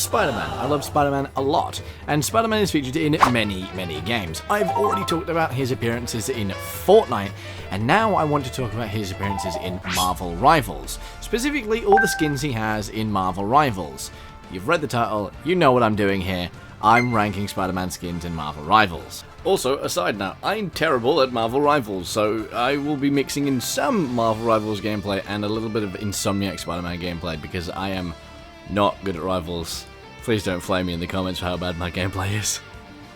love Spider-Man. I love Spider-Man a lot, and Spider-Man is featured in many games. I've already talked about his appearances in Fortnite, and now I want to talk about his appearances in Marvel Rivals, specifically all the skins he has in Marvel Rivals. You've read the title, you know what I'm doing here. I'm ranking Spider-Man skins in Marvel Rivals. Also, a side note, I'm terrible at Marvel Rivals, so I will be mixing in some Marvel Rivals gameplay and a little bit of Insomniac Spider-Man gameplay, because I am not good at Rivals. Please don't flame me in the comments for how bad my gameplay is.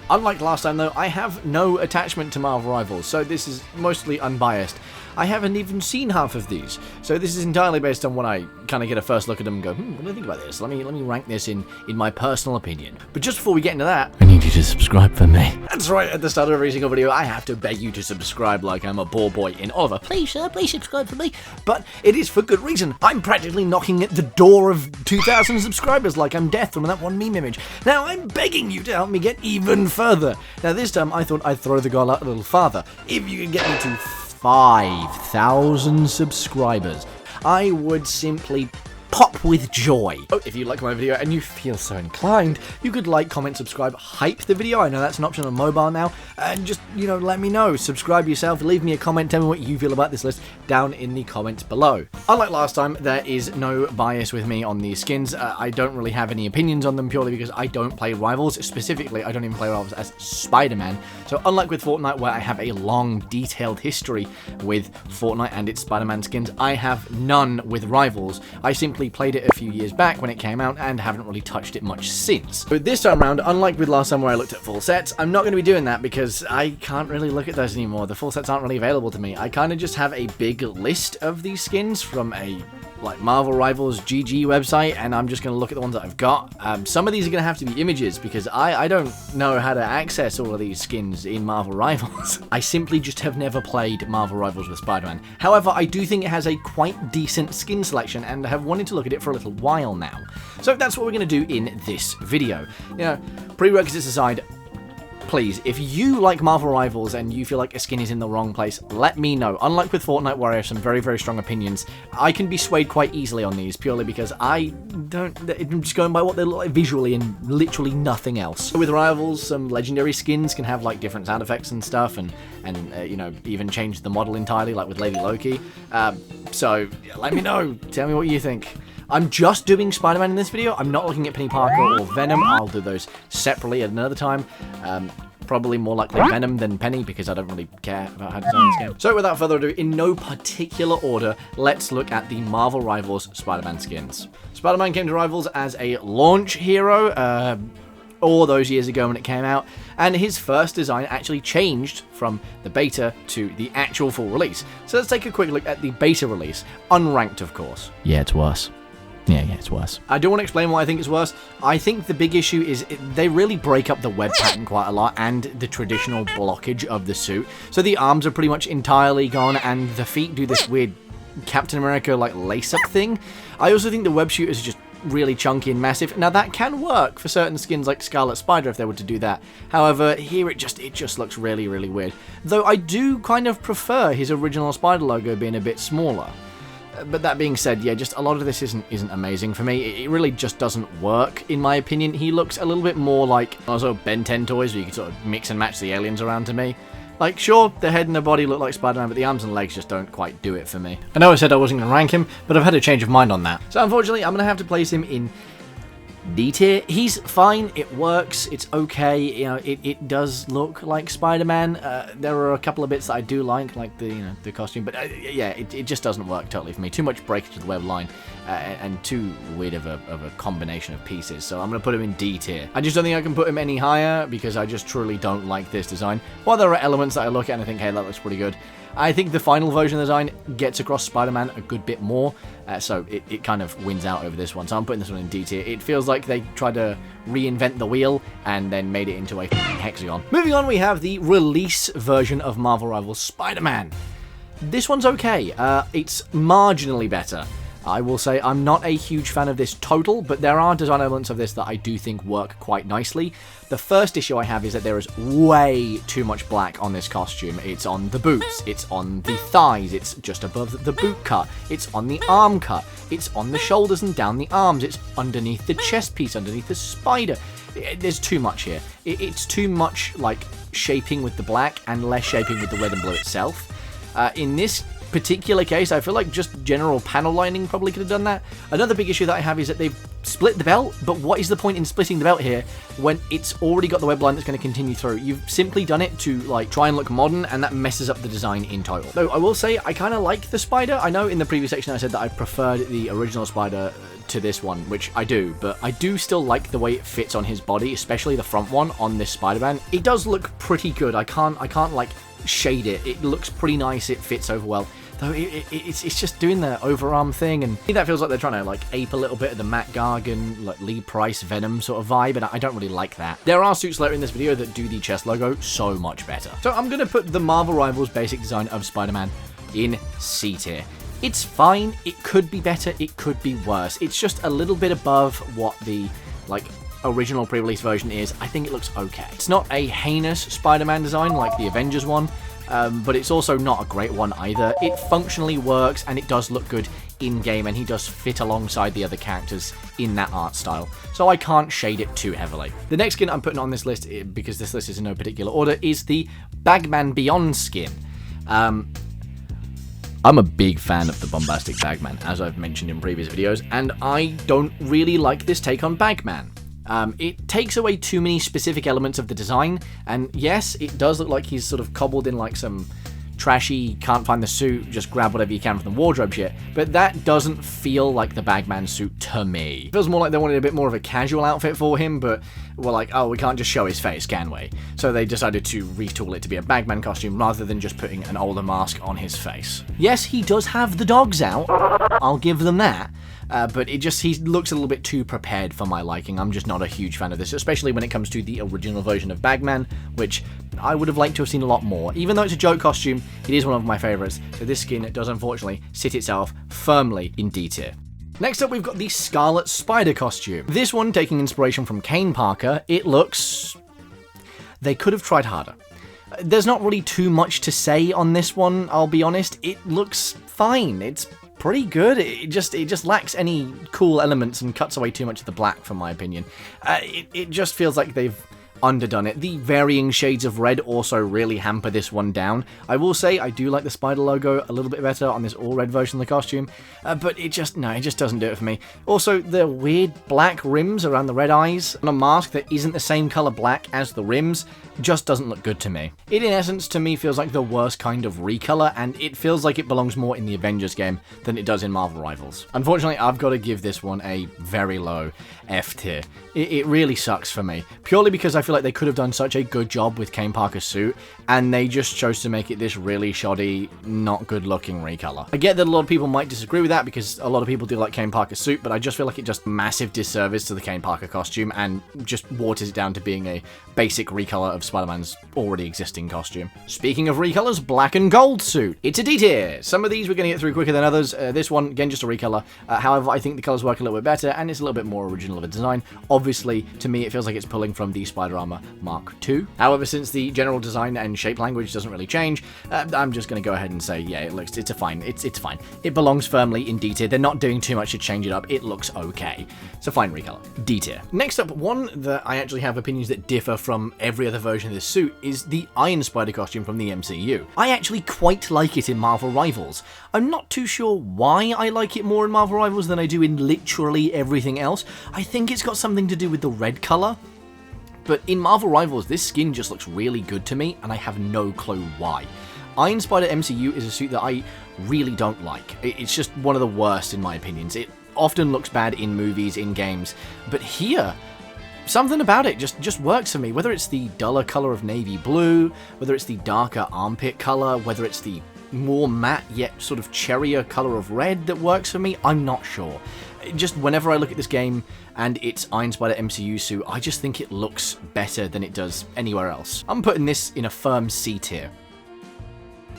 Unlike last time though, I have no attachment to Marvel Rivals, so this is mostly unbiased. I haven't even seen half of these, so this is entirely based on when I kind of get a first look at them and go, what do I think about this? Let me rank this in my personal opinion. But just before we get into that, I need you to subscribe for me. That's right, at the start of every single video, I have to beg you to subscribe like I'm a poor boy in Oliver. Please, sir, please subscribe for me. But it is for good reason. I'm practically knocking at the door of 2,000 subscribers like I'm Death from that one meme image. Now I'm begging you to help me get even further. Now this time I thought I'd throw the goal out a little farther. If you could get me to 5,000 subscribers, I would simply pop with joy. Oh, if you like my video and you feel so inclined, you could like, comment, subscribe, hype the video. I know that's an option on mobile now. And just, let me know. Subscribe yourself, leave me a comment, tell me what you feel about this list down in the comments below. Unlike last time, there is no bias with me on these skins. I don't really have any opinions on them purely because I don't play Rivals. Specifically, I don't even play Rivals as Spider-Man. So unlike with Fortnite, where I have a long, detailed history with Fortnite and its Spider-Man skins, I have none with Rivals. I simply played it a few years back when it came out and haven't really touched it much since. But this time around, unlike with last time where I looked at full sets, I'm not going to be doing that because I can't really look at those anymore. The full sets aren't really available to me. I kind of just have a big list of these skins from a Marvel Rivals GG website, and I'm just going to look at the ones that I've got. Some of these are going to have to be images because I don't know how to access all of these skins in Marvel Rivals. I simply just have never played Marvel Rivals with Spider-Man. However, I do think it has a quite decent skin selection and have wanted to look at it for a little while now. So that's what we're going to do in this video. Prerequisites aside, please, if you like Marvel Rivals and you feel like a skin is in the wrong place, let me know. Unlike with Fortnite, where I have some very strong opinions, I can be swayed quite easily on these, purely because I'm just going by what they look like visually and literally nothing else. So with Rivals, some legendary skins can have different sound effects and stuff, and even change the model entirely, like with Lady Loki. So let me know. Tell me what you think. I'm just doing Spider-Man in this video. I'm not looking at Penny Parker or Venom. I'll do those separately at another time. Probably more likely Venom than Penny because I don't really care about how to design this game. So without further ado, in no particular order, let's look at the Marvel Rivals Spider-Man skins. Spider-Man came to Rivals as a launch hero all those years ago when it came out, and his first design actually changed from the beta to the actual full release. So let's take a quick look at the beta release, unranked of course. Yeah, it's worse. Yeah, it's worse. I don't want to explain why I think it's worse. I think the big issue is they really break up the web pattern quite a lot and the traditional blockage of the suit. So the arms are pretty much entirely gone and the feet do this weird Captain America lace-up thing. I also think the web shoot is just really chunky and massive. Now that can work for certain skins like Scarlet Spider if they were to do that. However, here it just looks really weird. Though I do kind of prefer his original Spider logo being a bit smaller. But that being said, yeah, just a lot of this isn't amazing for me. It really just doesn't work, in my opinion. He looks a little bit more like also Ben 10 toys, where you can sort of mix and match the aliens around to me. Sure, the head and the body look like Spider-Man, but the arms and legs just don't quite do it for me. I know I said I wasn't going to rank him, but I've had a change of mind on that. So unfortunately, I'm going to have to place him in D tier. He's fine, it works, it's okay, it does look like Spider-Man. There are a couple of bits that I do like the costume, but yeah, it just doesn't work totally for me. Too much breakage to the web line, and too weird of a combination of pieces, so I'm going to put him in D tier. I just don't think I can put him any higher, because I just truly don't like this design. While there are elements that I look at and I think, hey, that looks pretty good, I think the final version of the design gets across Spider-Man a good bit more, so it kind of wins out over this one. So I'm putting this one in D tier. It feels like they tried to reinvent the wheel and then made it into a hexagon. Moving on, we have the release version of Marvel Rivals Spider-Man. This one's okay. It's marginally better I will say I'm not a huge fan of this total, but there are design elements of this that I do think work quite nicely. The first issue I have is that there is way too much black on this costume. It's on the boots, it's on the thighs, it's just above the boot cut, it's on the arm cut, it's on the shoulders and down the arms, it's underneath the chest piece, underneath the spider. There's too much here. It's too much like shaping with the black and less shaping with the red and blue itself. In this particular case, I feel like just general panel lining probably could have done that. Another big issue that I have is that they've split the belt, but what is the point in splitting the belt here when it's already got the web line that's going to continue through? You've simply done it to like try and look modern, and that messes up the design in total. Though I will say I kind of like the spider. I know in the previous section I said that I preferred the original spider to this one, which I do, but I do still like the way it fits on his body, especially the front one on this Spider-Man. It does look pretty good. I can't like shade it. It looks pretty nice. It fits over well. Though it's just doing the overarm thing, and that feels like they're trying to like ape a little bit of the Matt Gargan, like Lee Price Venom sort of vibe, and I don't really like that. There are suits later in this video that do the chest logo so much better. So I'm gonna put the Marvel Rivals basic design of Spider-Man in C tier. It's fine. It could be better. It could be worse. It's just a little bit above what the like original pre-release version is. I think it looks okay. It's not a heinous Spider-Man design like the Avengers one. But it's also not a great one either. It functionally works, and it does look good in-game, and he does fit alongside the other characters in that art style. So I can't shade it too heavily. The next skin I'm putting on this list, because this list is in no particular order, is the Bagman Beyond skin. I'm a big fan of the Bombastic Bagman, as I've mentioned in previous videos, and I don't really like this take on Bagman. It takes away too many specific elements of the design, and yes, it does look like he's sort of cobbled in like some trashy, can't find the suit, just grab whatever you can from the wardrobe shit, but that doesn't feel like the Bagman suit to me. It feels more like they wanted a bit more of a casual outfit for him, but were like, oh, we can't just show his face, can we? So they decided to retool it to be a Bagman costume rather than just putting an older mask on his face. Yes, he does have the dogs out, I'll give them that. But he looks a little bit too prepared for my liking. I'm just not a huge fan of this, especially when it comes to the original version of Bagman, which I would have liked to have seen a lot more. Even though it's a joke costume, it is one of my favourites, so this skin does unfortunately sit itself firmly in D tier. Next up, we've got the Scarlet Spider costume. This one, taking inspiration from Kane Parker, it looks... They could have tried harder. There's not really too much to say on this one, I'll be honest. It looks fine. It's pretty good. It just lacks any cool elements and cuts away too much of the black, from my opinion. It just feels like they've underdone it. The varying shades of red also really hamper this one down. I will say I do like the spider logo a little bit better on this all red version of the costume, but it just doesn't do it for me. Also, the weird black rims around the red eyes on a mask that isn't the same color black as the rims just doesn't look good to me. It, in essence, to me, feels like the worst kind of recolor, and it feels like it belongs more in the Avengers game than it does in Marvel Rivals. Unfortunately, I've got to give this one a very low F tier. It really sucks for me, purely because I feel like they could have done such a good job with Kane Parker's suit, and they just chose to make it this really shoddy, not good looking recolor. I get that a lot of people might disagree with that, because a lot of people do like Kane Parker's suit, but I just feel like it does massive disservice to the Kane Parker costume, and just waters it down to being a basic recolor of Spider-Man's already existing costume. Speaking of recolors, black and gold suit. It's a D tier. Some of these we're going to get through quicker than others. This one, again, just a recolor. However, I think the colors work a little bit better, and it's a little bit more original of a design. Obviously, to me, it feels like it's pulling from the Spider Armor Mark II. However, since the general design and shape language doesn't really change, I'm just going to go ahead and say, yeah, it's fine. It's fine. It belongs firmly in D tier. They're not doing too much to change it up. It looks okay. It's a fine recolor. D tier. Next up, one that I actually have opinions that differ from every other version of this suit is the Iron Spider costume from the MCU. I actually quite like it in Marvel Rivals. I'm not too sure why I like it more in Marvel Rivals than I do in literally everything else. I think it's got something to do with the red color. But in Marvel Rivals, this skin just looks really good to me, and I have no clue why. Iron Spider MCU is a suit that I really don't like. It's just one of the worst in my opinions. It often looks bad in movies, in games, but here, something about it just works for me. Whether it's the duller color of navy blue, whether it's the darker armpit color, whether it's the more matte yet sort of cherrier color of red that works for me, I'm not sure. Just whenever I look at this game and its Iron Spider MCU suit, I just think it looks better than it does anywhere else. I'm putting this in a firm C tier.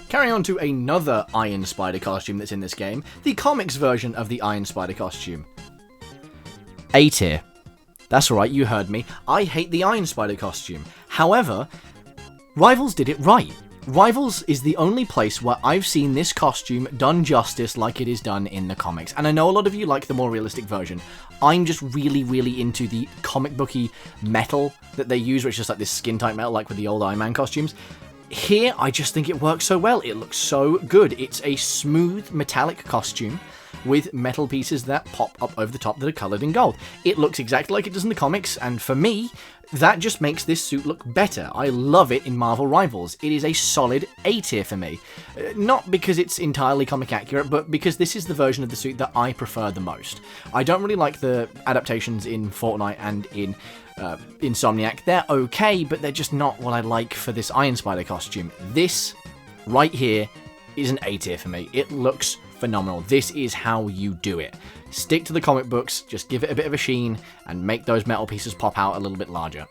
Carrying on to another Iron Spider costume that's in this game, the comics version of the Iron Spider costume. A tier. That's right, you heard me. I hate the Iron Spider costume. However, Rivals did it right. Rivals is the only place where I've seen this costume done justice like it is done in the comics. And I know a lot of you like the more realistic version. I'm just really into the comic booky metal that they use, which is just like this skin type metal like with the old Iron Man costumes. Here, I just think it works so well. It looks so good. It's a smooth metallic costume with metal pieces that pop up over the top that are coloured in gold. It looks exactly like it does in the comics, and for me, that just makes this suit look better. I love it in Marvel Rivals. It is a solid A tier for me. Not because it's entirely comic accurate, but because this is the version of the suit that I prefer the most. I don't really like the adaptations in Fortnite and in Insomniac. They're okay, but they're just not what I like for this Iron Spider costume. This, right here, is an A tier for me. It looks phenomenal. This is how you do it. Stick to the comic books, just give it a bit of a sheen, and make those metal pieces pop out a little bit larger.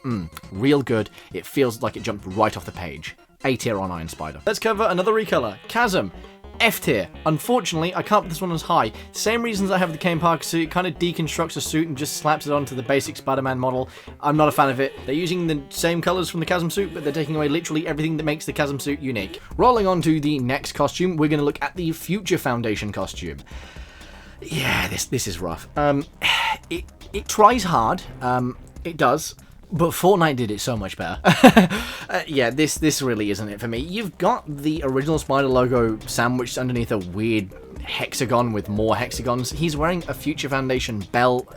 Real good. It feels like it jumped right off the page. A tier on Iron Spider. Let's cover another recolor. Chasm. F tier. Unfortunately, I can't put this one as high. Same reasons I have the Kane Parker suit. It kind of deconstructs a suit and just slaps it onto the basic Spider-Man model. I'm not a fan of it. They're using the same colors from the Chasm suit, but they're taking away literally everything that makes the Chasm suit unique. Rolling on to the next costume, we're going to look at the Future Foundation costume. Yeah, this is rough. It tries hard. It does. But Fortnite did it so much better. Yeah, this really isn't it for me. You've got the original Spider logo sandwiched underneath a weird hexagon with more hexagons. He's wearing a Future Foundation belt,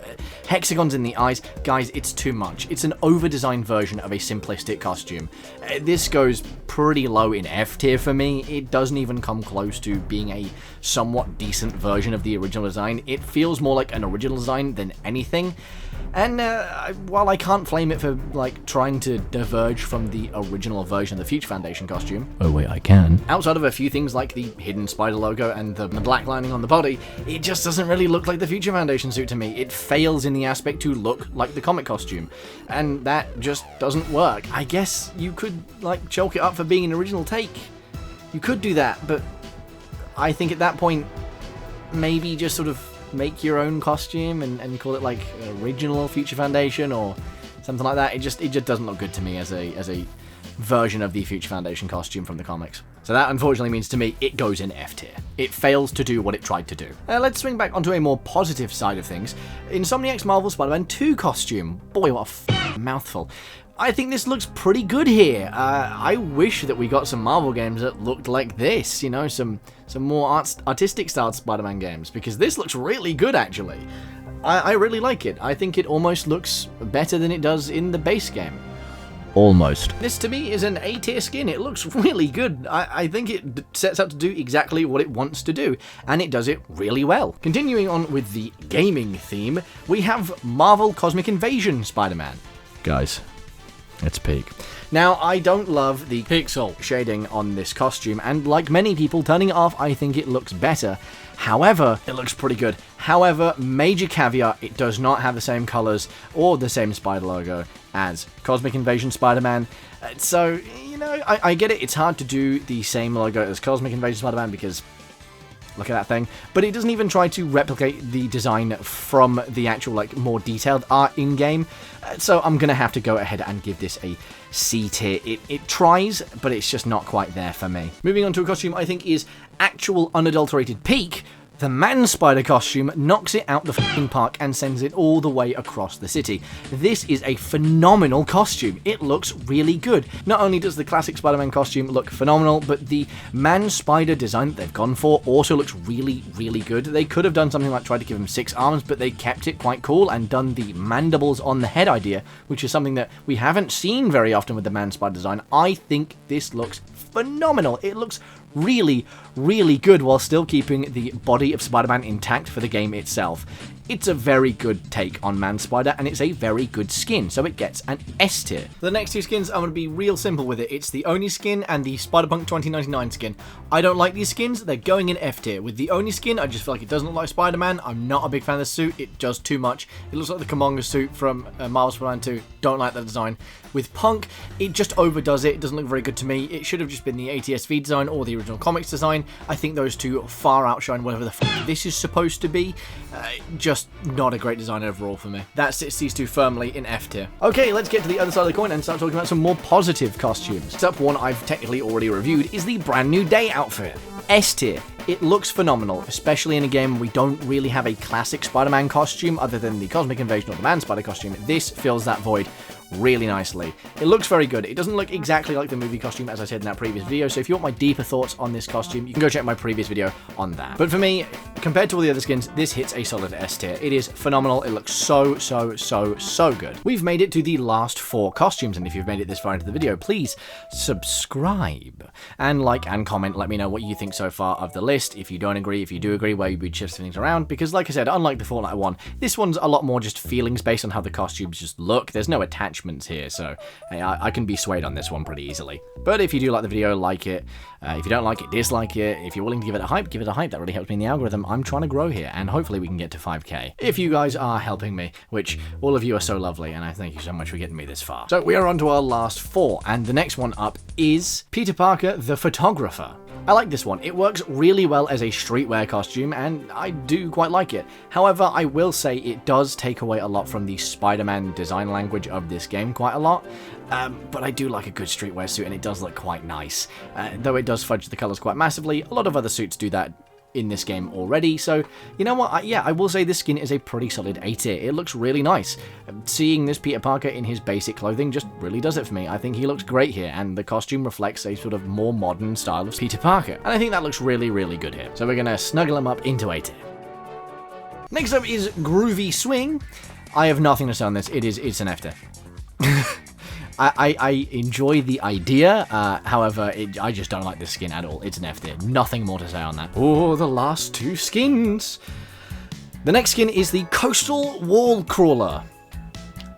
hexagons in the eyes. Guys, it's too much. It's an over-designed version of a simplistic costume. This goes pretty low in F tier for me. It doesn't even come close to being a somewhat decent version of the original design. It feels more like an original design than anything. And while I can't flame it for like trying to diverge from the original version of the Future Foundation costume, oh wait, I can. Outside of a few things like the hidden spider logo and the black lining on the body, it just doesn't really look like the Future Foundation suit to me. It fails in the aspect to look like the comic costume, and that just doesn't work. I guess you could like chalk it up for being an original take. You could do that, but I think at that point, maybe just sort of make your own costume and call it like original Future Foundation or something like that. It just doesn't look good to me as a version of the Future Foundation costume from the comics. So that unfortunately means to me it goes in F tier. It fails to do what it tried to do. Let's swing back onto a more positive side of things. Insomniac's Marvel Spider-Man 2 costume. Boy, what a mouthful. I think this looks pretty good here. I wish that we got some Marvel games that looked like this, you know, some more artistic styled Spider-Man games, because this looks really good actually. I really like it. I think it almost looks better than it does in the base game. Almost. This to me is an A tier skin. It looks really good. I think it sets out to do exactly what it wants to do, and it does it really well. Continuing on with the gaming theme, we have Marvel Cosmic Invasion Spider-Man. Guys, it's peak. Now, I don't love the pixel shading on this costume, and like many people, turning it off, I think it looks better. However, it looks pretty good. However, major caveat, it does not have the same colors or the same spider logo as Cosmic Invasion Spider-Man. So, you know, I get it. It's hard to do the same logo as Cosmic Invasion Spider-Man because look at that thing. But it doesn't even try to replicate the design from the actual, like, more detailed art in-game. So I'm going to have to go ahead and give this a C tier. It tries, but it's just not quite there for me. Moving on to a costume I think is actual unadulterated peak. The Man-Spider costume knocks it out the f***ing park and sends it all the way across the city. This is a phenomenal costume. It looks really good. Not only does the classic Spider-Man costume look phenomenal, but the Man-Spider design that they've gone for also looks really, really good. They could have done something like tried to give him 6 arms, but they kept it quite cool and done the mandibles on the head idea, which is something that we haven't seen very often with the Man-Spider design. I think this looks phenomenal. It looks really, really good while still keeping the body of Spider-Man intact for the game itself. It's a very good take on Man Spider, and it's a very good skin, so it gets an S tier. The next two skins, I'm going to be real simple with it. It's the Oni skin and the Spider-Punk 2099 skin. I don't like these skins, they're going in F tier. With the Oni skin, I just feel like it doesn't look like Spider-Man. I'm not a big fan of the suit, it does too much. It looks like the Killmonger suit from Marvel Spider-Man 2, don't like that design. With Punk, it just overdoes it doesn't look very good to me. It should have just been the ATSV design or the original comics design. I think those two far outshine whatever the f this is supposed to be. Just not a great design overall for me. That sits these two firmly in F tier. Okay, let's get to the other side of the coin and start talking about some more positive costumes. Next up, one I've technically already reviewed, is the Brand New Day outfit. S tier. It looks phenomenal, especially in a game where we don't really have a classic Spider-Man costume other than the Cosmic Invasion or the Man Spider costume. This fills that void really nicely. It looks very good. It doesn't look exactly like the movie costume, as I said in that previous video, so if you want my deeper thoughts on this costume, you can go check my previous video on that. But for me, compared to all the other skins, this hits a solid S tier. It is phenomenal. It looks so good. We've made it to the last 4 costumes, and if you've made it this far into the video, please subscribe and like and comment. Let me know what you think so far of the list. If you don't agree, if you do agree, where you would shift things around, because like I said, unlike the Fortnite one, this one's a lot more just feelings based on how the costumes just look. There's no attachments here, so hey, I can be swayed on this one pretty easily. But if you do like the video, like it. If you don't like it, dislike it. If you're willing to give it a hype, give it a hype. That really helps me in the algorithm. I'm trying to grow here, and hopefully we can get to 5k. If you guys are helping me, which all of you are so lovely, and I thank you so much for getting me this far. So we are on to our last 4, and the next one up is Peter Parker, the Photographer. I like this one. It works really well as a streetwear costume, and I do quite like it. However, I will say it does take away a lot from the Spider-Man design language of this game quite a lot. But I do like a good streetwear suit, and it does look quite nice. Though it does fudge the colours quite massively, a lot of other suits do that in this game already, so you know what, yeah, I will say this skin is a pretty solid A tier. It looks really nice. Seeing this Peter Parker in his basic clothing just really does it for me. I think he looks great here, and the costume reflects a sort of more modern style of Peter Parker, and I think that looks really good here. So we're gonna snuggle him up into A tier. Next up is Groovy Swing. I have nothing to say on this. It's an F tier. I enjoy the idea, however, I just don't like this skin at all. It's an F tier. Nothing more to say on that. Oh, the last 2 skins. The next skin is the Coastal Wall Crawler.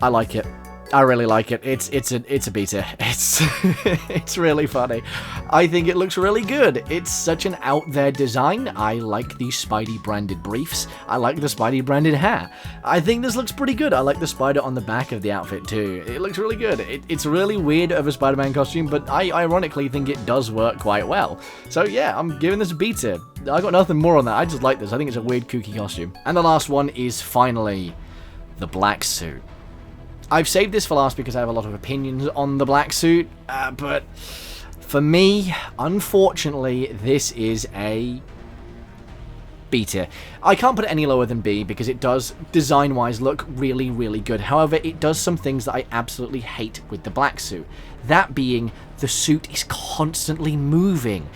I like it. I really like it. It's a B tier. It's really funny. I think it looks really good. It's such an out there design. I like the Spidey branded briefs. I like the Spidey branded hair. I think this looks pretty good. I like the spider on the back of the outfit too. It looks really good. It's really weird of a Spider-Man costume, but I ironically think it does work quite well. So yeah, I'm giving this a B tier. I got nothing more on that. I just like this. I think it's a weird kooky costume. And the last one is finally the black suit. I've saved this for last because I have a lot of opinions on the black suit, but for me, unfortunately, this is a B tier. I can't put it any lower than B because it does, design-wise, look really good. However, it does some things that I absolutely hate with the black suit. That being, the suit is constantly moving.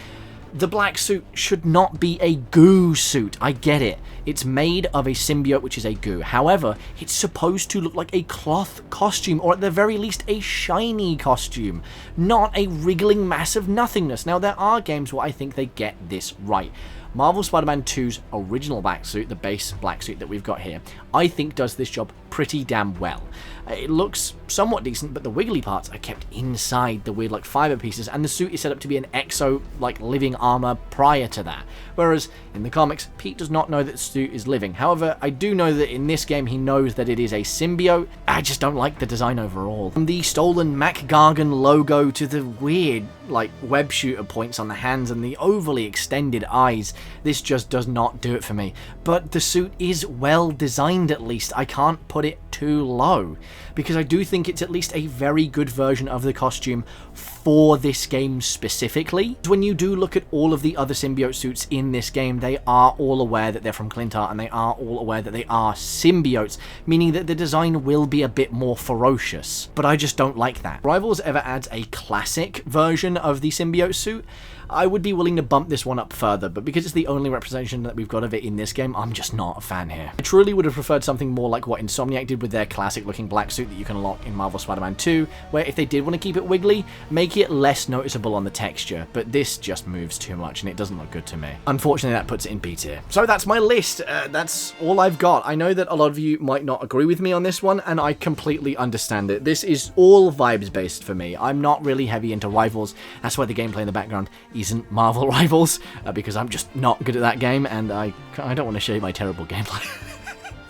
The black suit should not be a goo suit. I get it. It's made of a symbiote, which is a goo. However, it's supposed to look like a cloth costume, or at the very least, a shiny costume, not a wriggling mass of nothingness. Now, there are games where I think they get this right. Marvel Spider-Man 2's original black suit, the base black suit that we've got here, I think does this job pretty damn well. It looks somewhat decent, but the wiggly parts are kept inside the weird like fiber pieces, and the suit is set up to be an exo like living armor prior to that. Whereas in the comics, Pete does not know that the suit is living. However, I do know that in this game he knows that it is a symbiote. I just don't like the design overall. From the stolen Mac Gargan logo to the weird like web shooter points on the hands and the overly extended eyes, this just does not do it for me. But the suit is well designed at least. I can't put it too low, because I do think it's at least a very good version of the costume for this game specifically. When you do look at all of the other symbiote suits in this game, they are all aware that they're from Clint Art, and they are all aware that they are symbiotes, meaning that the design will be a bit more ferocious. But I just don't like that. Rivals ever adds a classic version of the symbiote suit, I would be willing to bump this one up further, but because it's the only representation that we've got of it in this game, I'm just not a fan here. I truly would have preferred something more like what Insomniac did with their classic looking black suit that you can unlock in Marvel Spider-Man 2, where if they did want to keep it wiggly, make it less noticeable on the texture, but this just moves too much and it doesn't look good to me. Unfortunately, that puts it in B tier. So that's my list. That's all I've got. I know that a lot of you might not agree with me on this one, and I completely understand it. This is all vibes based for me. I'm not really heavy into Rivals. That's why the gameplay in the background isn't Marvel Rivals, because I'm just not good at that game, and I don't want to show you my terrible gameplay.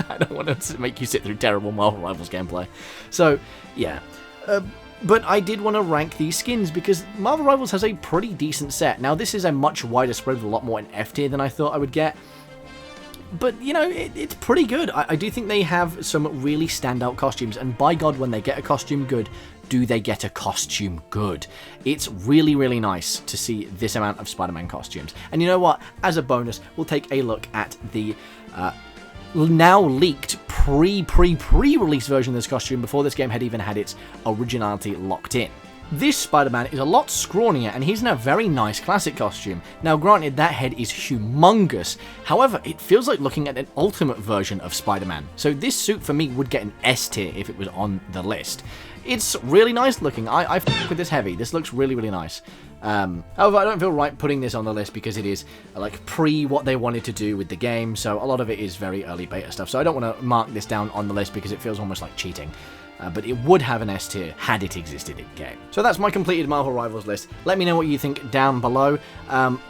I don't want to make you sit through terrible Marvel Rivals gameplay. So, yeah. But I did want to rank these skins because Marvel Rivals has a pretty decent set. Now, this is a much wider spread with a lot more in F tier than I thought I would get. But, you know, it's pretty good. I do think they have some really standout costumes, and by God, when they get a costume good, do they get a costume good. It's really, really nice to see this amount of Spider-Man costumes. And you know what? As a bonus, we'll take a look at the now leaked pre-release version of this costume before this game had even had its originality locked in. This Spider-Man is a lot scrawnier, and he's in a very nice classic costume. Now granted, that head is humongous, however, it feels like looking at an ultimate version of Spider-Man. So this suit for me would get an S tier if it was on the list. It's really nice looking. I f*** with this heavy. This looks really, really nice. However, I don't feel right putting this on the list because it is like pre what they wanted to do with the game, so a lot of it is very early beta stuff. So I don't want to mark this down on the list because it feels almost like cheating. But it would have an S tier had it existed in game. So that's my completed Marvel Rivals list. Let me know what you think down below.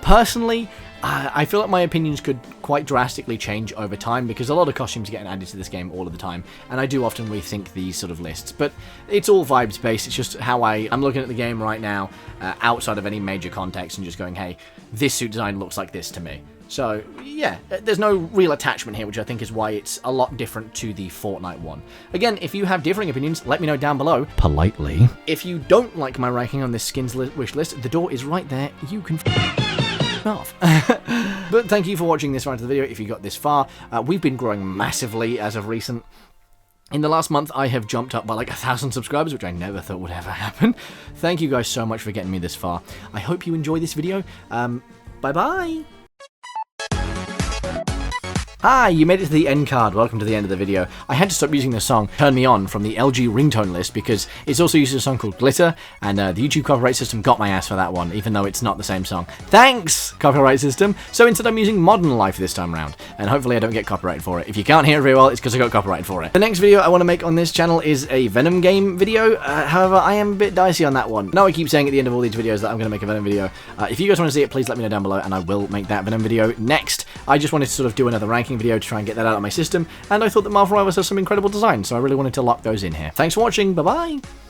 Personally, I feel like my opinions could quite drastically change over time because a lot of costumes get added to this game all of the time, and I do often rethink these sort of lists. But it's all vibes based. It's just how I'm looking at the game right now, outside of any major context, and just going, hey, this suit design looks like this to me. So, yeah, there's no real attachment here, which I think is why it's a lot different to the Fortnite one. Again, if you have differing opinions, let me know down below. Politely. If you don't like my ranking on this skins wish list, the door is right there. You can off. But thank you for watching this round of the video if you got this far. We've been growing massively as of recent. In the last month, I have jumped up by like 1,000 subscribers, which I never thought would ever happen. Thank you guys so much for getting me this far. I hope you enjoy this video. Bye-bye. Hi, you made it to the end card. Welcome to the end of the video. I had to stop using the song Turn Me On from the LG ringtone list because it's also used a song called Glitter, and the YouTube copyright system got my ass for that one, even though it's not the same song. Thanks, copyright system! So instead I'm using Modern Life this time around, and hopefully I don't get copyrighted for it. If you can't hear it very well, it's because I got copyrighted for it. The next video I want to make on this channel is a Venom game video, however, I am a bit dicey on that one. Now I keep saying at the end of all these videos that I'm going to make a Venom video. If you guys want to see it, please let me know down below, and I will make that Venom video next. I just wanted to sort of do another ranking video to try and get that out of my system, and I thought that Marvel Rivals has some incredible design, so I really wanted to lock those in here. Thanks for watching, bye-bye!